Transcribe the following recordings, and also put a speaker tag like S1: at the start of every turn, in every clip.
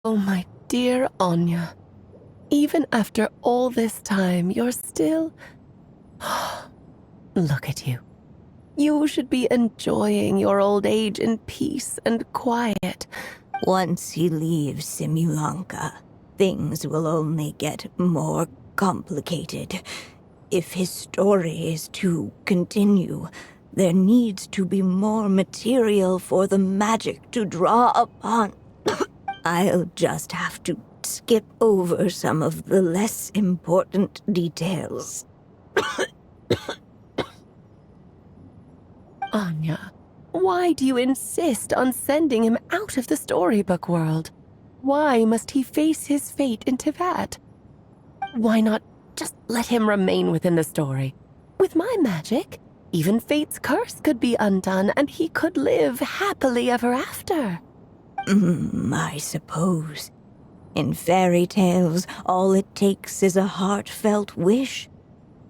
S1: Oh, my dear Anya. Even after all this time, you're still... Look at you. You should be enjoying your old age in peace and quiet.
S2: Once he leaves Simulanka, things will only get more complicated. If his story is to continue, there needs to be more material for the magic to draw upon. I'll just have to skip over some of the less important details.
S1: Anya, why do you insist on sending him out of the storybook world? Why must he face his fate in Teyvat? Why not just let him remain within the story? With my magic, even fate's curse could be undone and he could live happily ever after.
S2: I suppose. In fairy tales, all it takes is a heartfelt wish.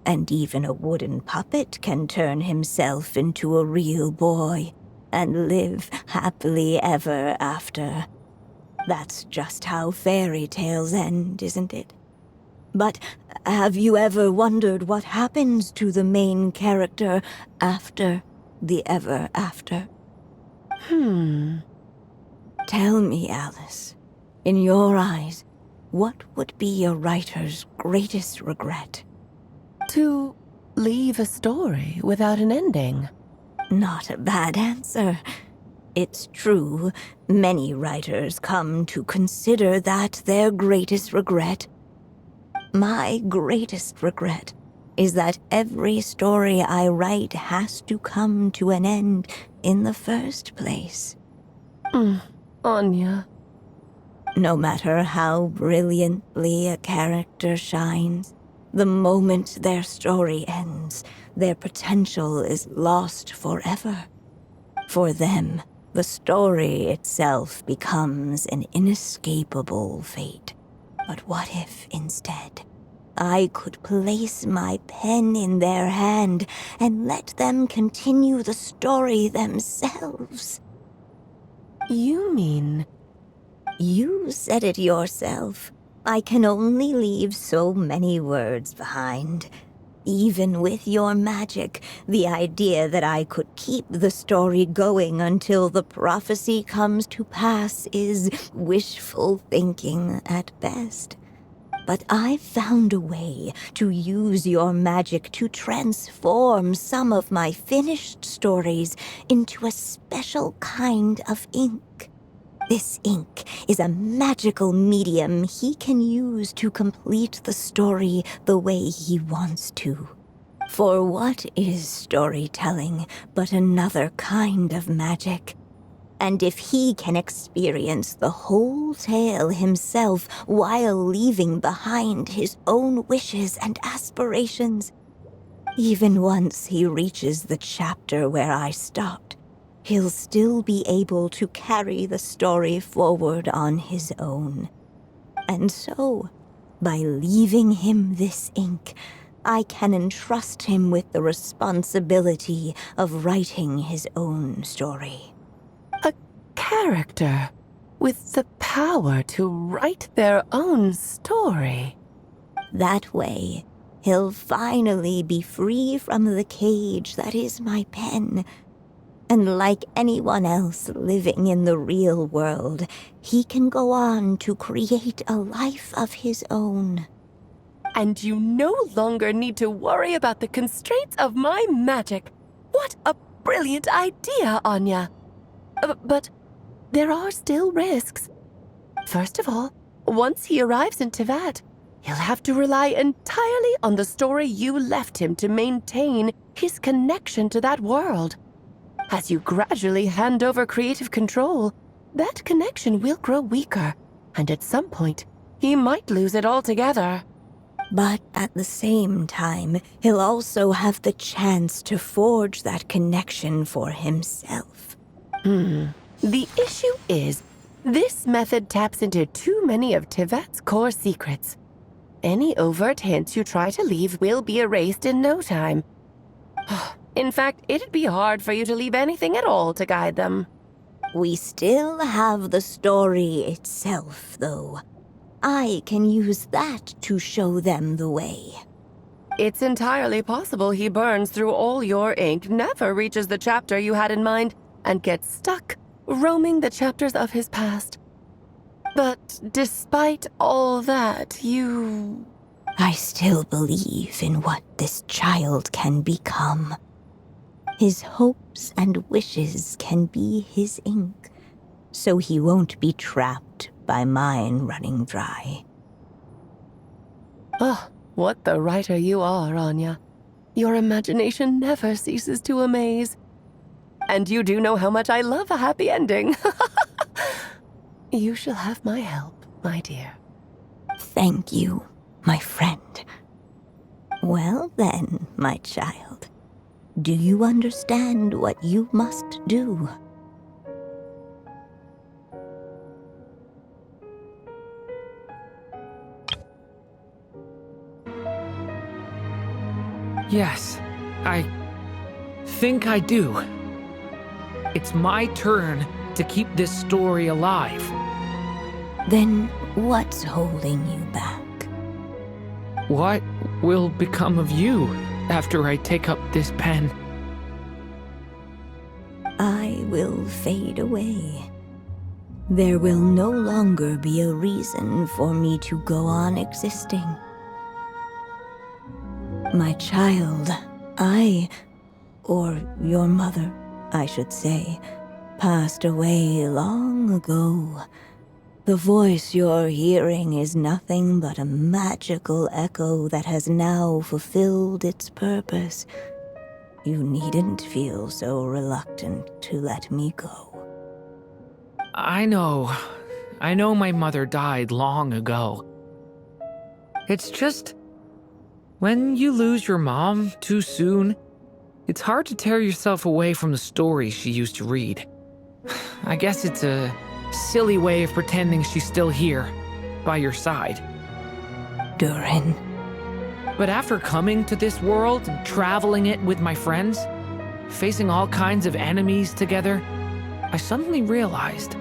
S2: And even a wooden puppet can turn himself into a real boy and live happily ever after. That's just how fairy tales end, isn't it? But have you ever wondered what happens to the main character after the ever after? Tell me, Alice, in your eyes, what would be a writer's greatest regret?
S1: To leave a story without an ending.
S2: Not a bad answer. It's true, many writers come to consider that their greatest regret. My greatest regret is that every story I write has to come to an end in the first place.
S1: Anya.
S2: No matter how brilliantly a character shines, the moment their story ends, their potential is lost forever. For them, the story itself becomes an inescapable fate. But what if, instead, I could place my pen in their hand and let them continue the story themselves?
S1: You mean...
S2: You said it yourself. I can only leave so many words behind. Even with your magic, the idea that I could keep the story going until the prophecy comes to pass is wishful thinking at best. But I've found a way to use your magic to transform some of my finished stories into a special kind of ink. This ink is a magical medium he can use to complete the story the way he wants to. For what is storytelling but another kind of magic? And if he can experience the whole tale himself while leaving behind his own wishes and aspirations, even once he reaches the chapter where I stopped, he'll still be able to carry the story forward on his own. And so, by leaving him this ink, I can entrust him with the responsibility of writing his own story.
S1: A character with the power to write their own story.
S2: That way, he'll finally be free from the cage that is my pen. And like anyone else living in the real world, he can go on to create a life of his own.
S1: And you no longer need to worry about the constraints of my magic. What a brilliant idea, Anya. But there are still risks. First of all, once he arrives in Teyvat, he'll have to rely entirely on the story you left him to maintain his connection to that world. As you gradually hand over creative control, that connection will grow weaker, and at some point, he might lose it altogether.
S2: But at the same time, he'll also have the chance to forge that connection for himself.
S1: The issue is, this method taps into too many of Teyvat's core secrets. Any overt hints you try to leave will be erased in no time. In fact, it'd be hard for you to leave anything at all to guide them.
S2: We still have the story itself, though. I can use that to show them the way.
S1: It's entirely possible he burns through all your ink, never reaches the chapter you had in mind, and gets stuck, roaming the chapters of his past. But despite all that,
S2: I still believe in what this child can become. His hopes and wishes can be his ink, so he won't be trapped by mine running dry.
S1: Oh, what the writer you are, Anya. Your imagination never ceases to amaze. And you do know how much I love a happy ending. You shall have my help, my dear.
S2: Thank you, my friend. Well then, my child, do you understand what you must do?
S3: Yes, I think I do. It's my turn to keep this story alive.
S2: Then what's holding you back?
S3: What will become of you after I take up this pen?
S2: I will fade away. There will no longer be a reason for me to go on existing. My child, or your mother, I should say, passed away long ago. The voice you're hearing is nothing but a magical echo that has now fulfilled its purpose. You needn't feel so reluctant to let me go.
S3: I know my mother died long ago. It's just, when you lose your mom too soon, it's hard to tear yourself away from the stories she used to read. I guess it's a silly way of pretending she's still here, by your side.
S2: Durin.
S3: But after coming to this world and traveling it with my friends, facing all kinds of enemies together, I suddenly realized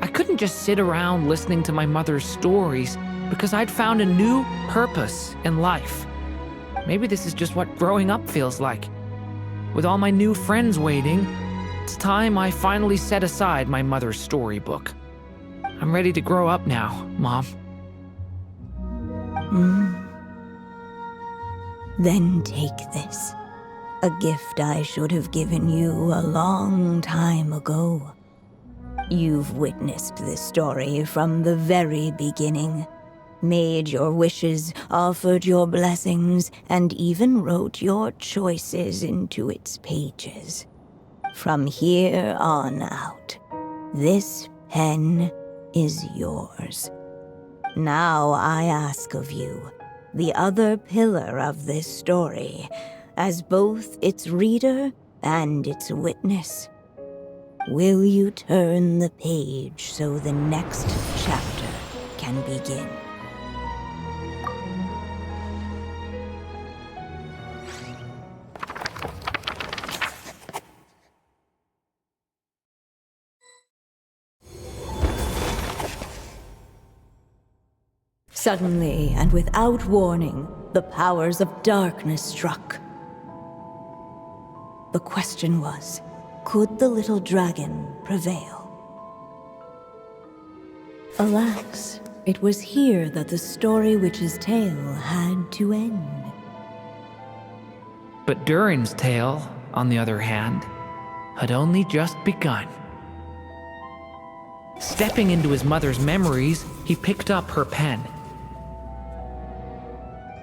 S3: I couldn't just sit around listening to my mother's stories because I'd found a new purpose in life. Maybe this is just what growing up feels like. With all my new friends waiting, it's time I finally set aside my mother's storybook. I'm ready to grow up now, Mom.
S2: Then take this. A gift I should have given you a long time ago. You've witnessed this story from the very beginning. Made your wishes, offered your blessings, and even wrote your choices into its pages. From here on out, this pen is yours. Now I ask of you, the other pillar of this story, as both its reader and its witness. Will you turn the page so the next chapter can begin? Suddenly, and without warning, the powers of darkness struck. The question was, could the little dragon prevail? Alas, it was here that the story witch's tale had to end.
S3: But Durin's tale, on the other hand, had only just begun. Stepping into his mother's memories, he picked up her pen.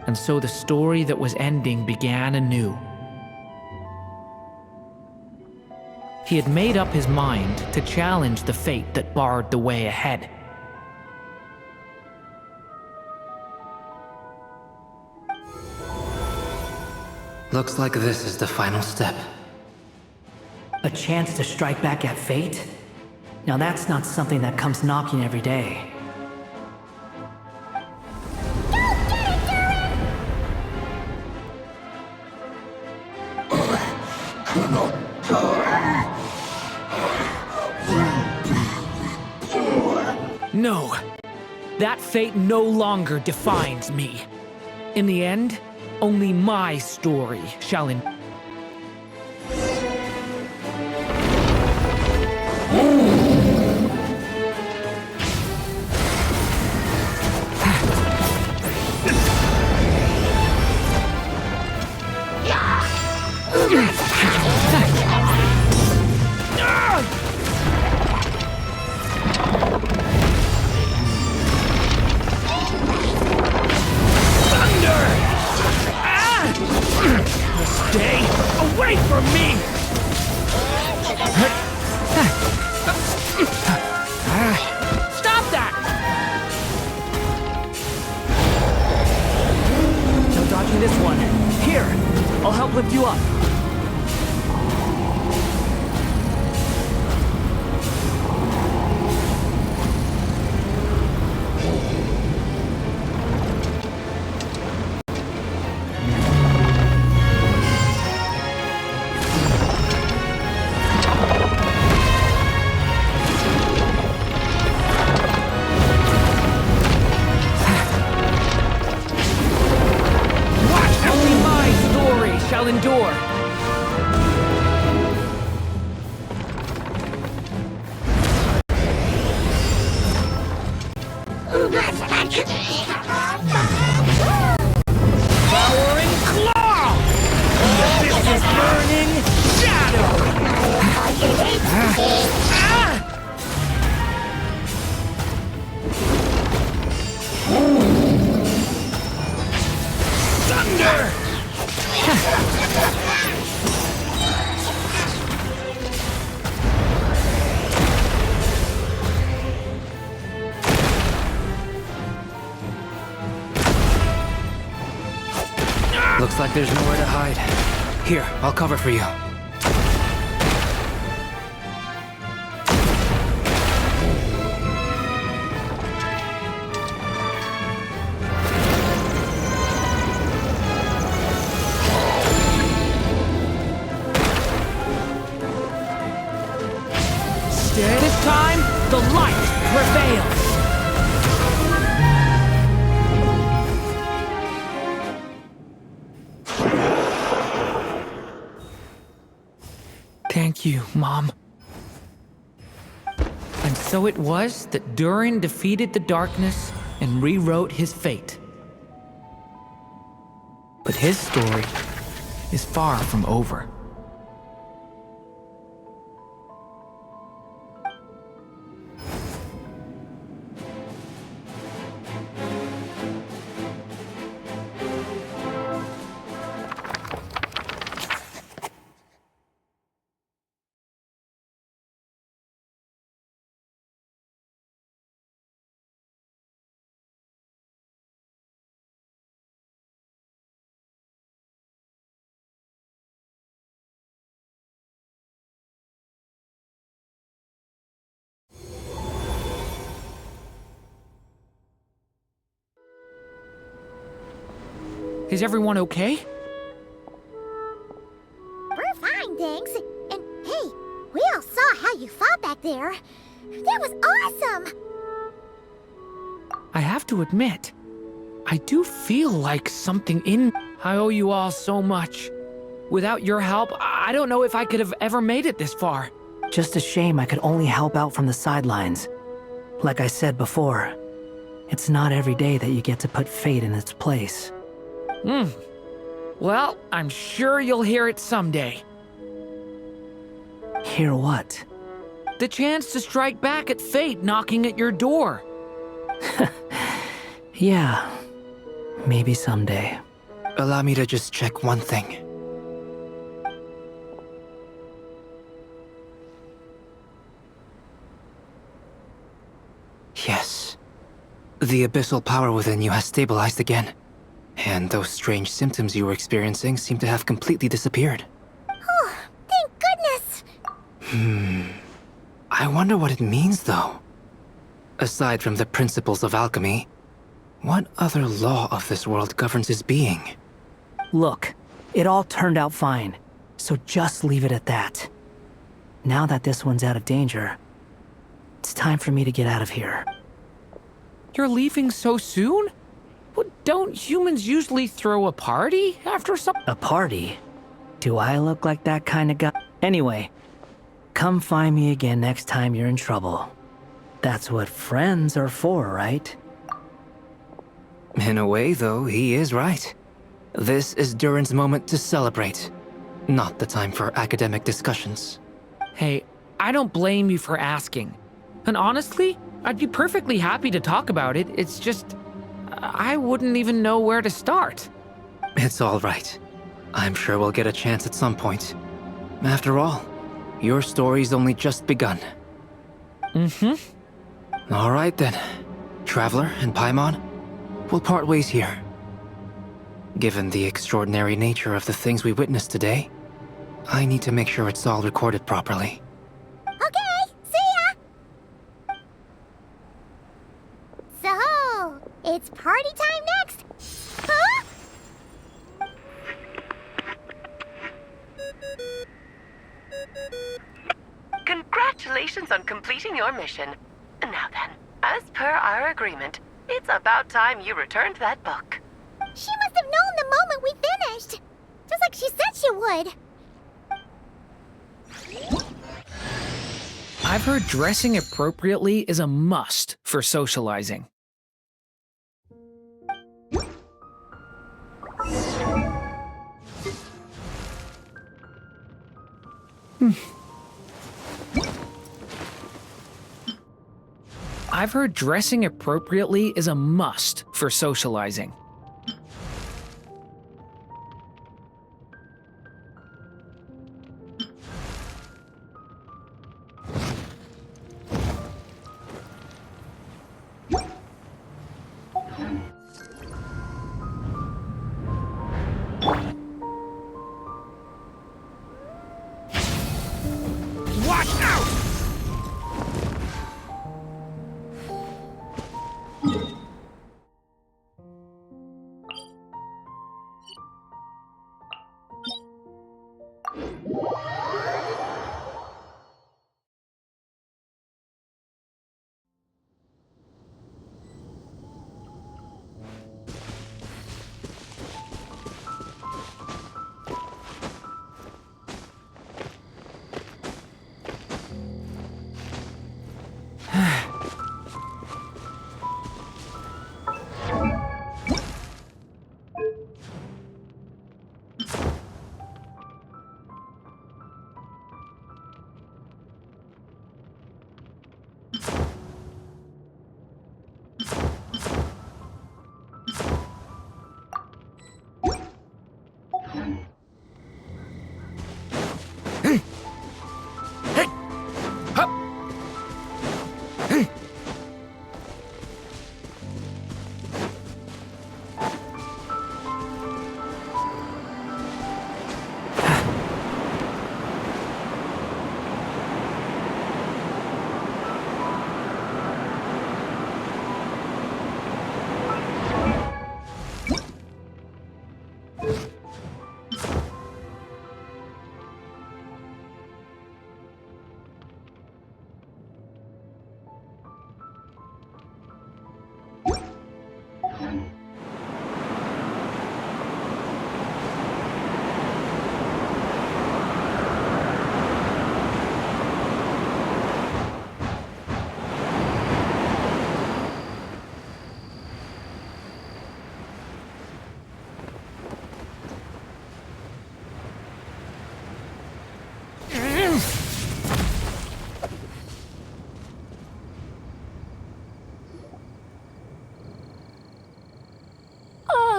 S3: And so the story that was ending began anew. He had made up his mind to challenge the fate that barred the way ahead.
S4: Looks like this is the final step.
S5: A chance to strike back at fate? Now that's not something that comes knocking every day.
S3: No. That fate no longer defines me. In the end, only my story shall Stay away from me! Stop that!
S5: No dodging this one. Here, I'll help lift you up.
S3: Shall endure. Devouring claw! This is burning shadow! Thunder!
S4: Looks like there's nowhere to hide. Here, I'll cover for you.
S3: This time, the light prevails! Thank you, Mom. And so it was that Durante defeated the darkness and rewrote his fate. But his story is far from over. Is everyone okay?
S6: We're fine, thanks. And hey, we all saw how you fought back there. That was awesome!
S3: I have to admit, I do feel like something in... I owe you all so much. Without your help, I don't know if I could have ever made it this far.
S5: Just a shame I could only help out from the sidelines. Like I said before, it's not every day that you get to put fate in its place.
S3: Well, I'm sure you'll hear it someday.
S5: Hear what?
S3: The chance to strike back at fate knocking at your door.
S5: Yeah, maybe someday.
S4: Allow me to just check one thing. Yes. The abyssal power within you has stabilized again. And those strange symptoms you were experiencing seem to have completely disappeared.
S6: Oh, thank goodness!
S4: I wonder what it means, though. Aside from the principles of alchemy, what other law of this world governs his being?
S5: Look, it all turned out fine, so just leave it at that. Now that this one's out of danger, it's time for me to get out of here.
S3: You're leaving so soon? Well, don't humans usually throw a party after some—
S5: A party? Do I look like that kind of guy? Anyway, come find me again next time you're in trouble. That's what friends are for, right?
S4: In a way, though, he is right. This is Duran's moment to celebrate, not the time for academic discussions.
S3: Hey, I don't blame you for asking. And honestly, I'd be perfectly happy to talk about it. It's just, I wouldn't even know where to start.
S4: It's all right. I'm sure we'll get a chance at some point. After all, your story's only just begun.
S3: Mm-hmm.
S4: All right then. Traveler and Paimon, we'll part ways here. Given the extraordinary nature of the things we witnessed today, I need to make sure it's all recorded properly.
S6: Okay, see ya! So, it's party time next? Huh?
S1: Congratulations on completing your mission. Now then, as per our agreement, it's about time you returned that book.
S6: She must have known the moment we finished. Just like she said she would.
S3: I've heard dressing appropriately is a must for socializing. I've heard dressing appropriately is a must for socializing. Watch out!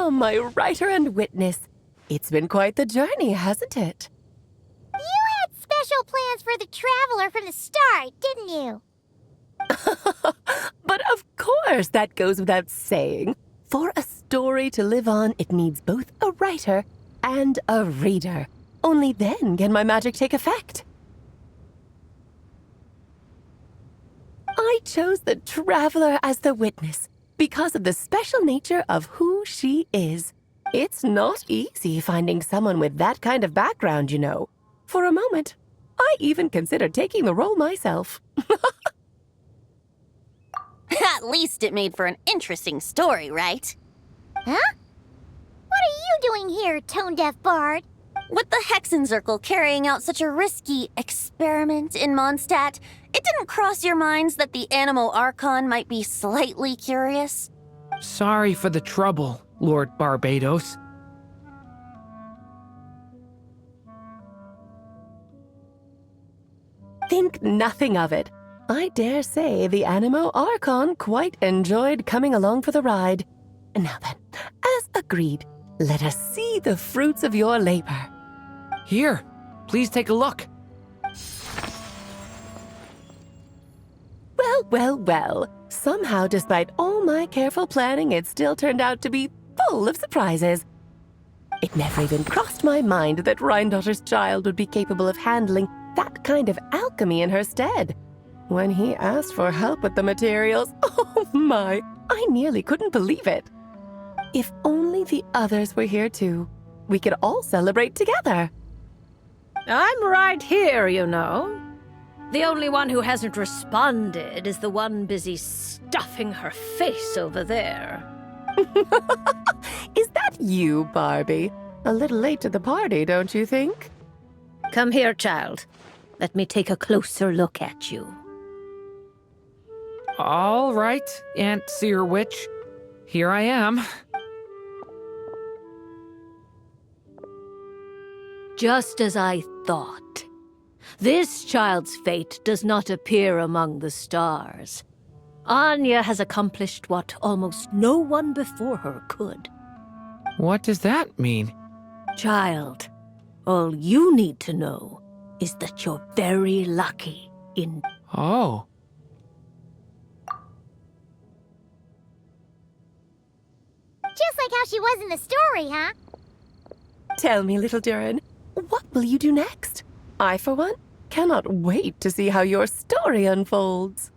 S1: Oh, my writer and witness. It's been quite the journey, hasn't it?
S6: You had special plans for the traveler from the start, didn't you?
S1: But of course, that goes without saying. For a story to live on, it needs both a writer and a reader. Only then can my magic take effect. I chose the traveler as the witness because of the special nature of who she is. It's not easy finding someone with that kind of background, you know. For a moment, I even considered taking the role myself.
S7: At least it made for an interesting story, right?
S6: Huh? What are you doing here, tone-deaf bard?
S7: With the Hexenzirkel carrying out such a risky experiment in Mondstadt, it didn't cross your minds that the Animo Archon might be slightly curious?
S3: Sorry for the trouble, Lord Barbados.
S1: Think nothing of it. I dare say the Animo Archon quite enjoyed coming along for the ride. Now then, as agreed, let us see the fruits of your labor.
S3: Here, please take a look.
S1: Well, well, well. Somehow, despite all my careful planning, it still turned out to be full of surprises. It never even crossed my mind that Rhindotter's child would be capable of handling that kind of alchemy in her stead. When he asked for help with the materials, oh my, I nearly couldn't believe it. If only the others were here too, we could all celebrate together.
S8: I'm right here, you know. The only one who hasn't responded is the one busy stuffing her face over there.
S1: Is that you, Barbie? A little late to the party, don't you think?
S8: Come here, child. Let me take a closer look at you.
S3: All right, Aunt Seer Witch. Here I am.
S8: Just as I thought. This child's fate does not appear among the stars. Anya has accomplished what almost no one before her could.
S3: What does that mean?
S8: Child, all you need to know is that you're very lucky in...
S3: Oh.
S6: Just like how she was in the story, huh?
S1: Tell me, little Duran, what will you do next? I, for one, cannot wait to see how your story unfolds.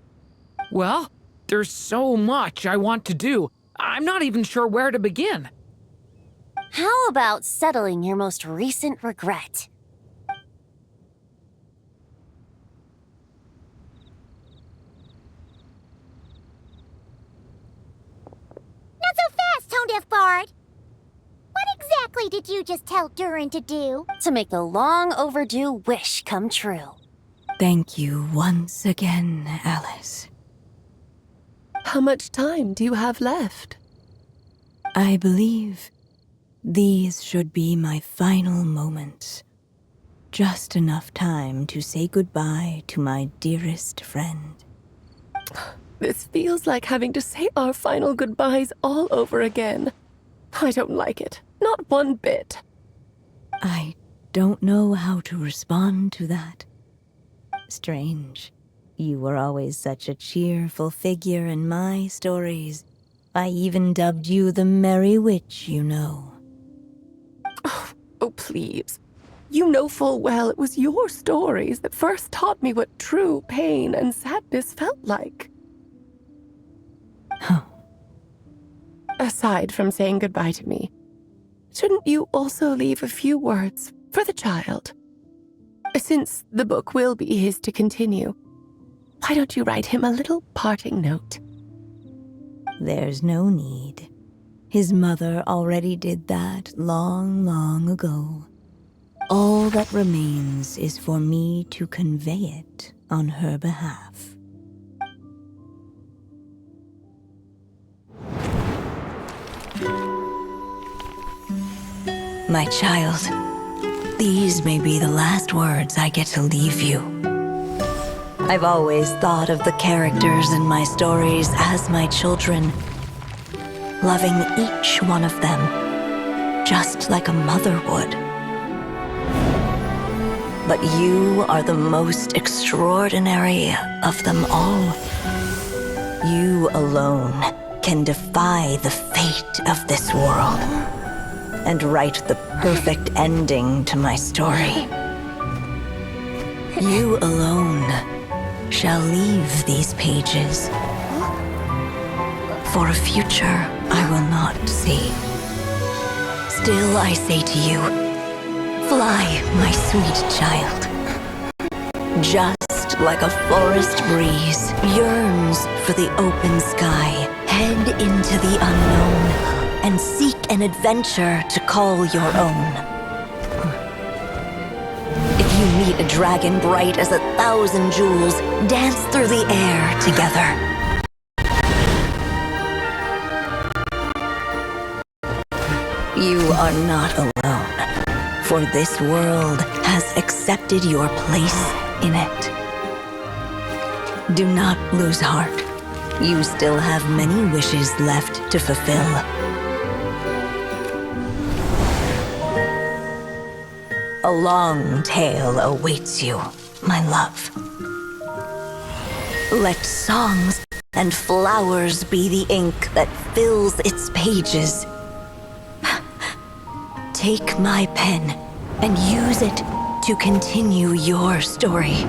S3: Well, there's so much I want to do. I'm not even sure where to begin.
S7: How about settling your most recent regret?
S6: Not so fast, tone-deaf bard. What exactly did you just tell Duran to do?
S7: To make a long overdue wish come true.
S2: Thank you once again, Alice.
S1: How much time do you have left?
S2: I believe these should be my final moments. Just enough time to say goodbye to my dearest friend.
S1: This feels like having to say our final goodbyes all over again. I don't like it. Not one bit.
S2: I don't know how to respond to that. Strange. You were always such a cheerful figure in my stories. I even dubbed you the Merry Witch, you know.
S1: Oh, please. You know full well it was your stories that first taught me what true pain and sadness felt like.
S2: Huh.
S1: Aside from saying goodbye to me, shouldn't you also leave a few words for the child? Since the book will be his to continue, why don't you write him a little parting note?
S2: There's no need. His mother already did that long, long ago. All that remains is for me to convey it on her behalf. My child, these may be the last words I get to leave you. I've always thought of the characters in my stories as my children, loving each one of them, just like a mother would. But you are the most extraordinary of them all. You alone can defy the fate of this world and write the perfect ending to my story. You alone shall leave these pages for a future I will not see. Still I say to you, fly, my sweet child. Just like a forest breeze, yearns for the open sky. Head into the unknown and seek an adventure to call your own. If you meet a dragon bright as 1,000 jewels, dance through the air together. You are not alone, for this world has accepted your place in it. Do not lose heart. You still have many wishes left to fulfill. A long tale awaits you, my love. Let songs and flowers be the ink that fills its pages. Take my pen and use it to continue your story.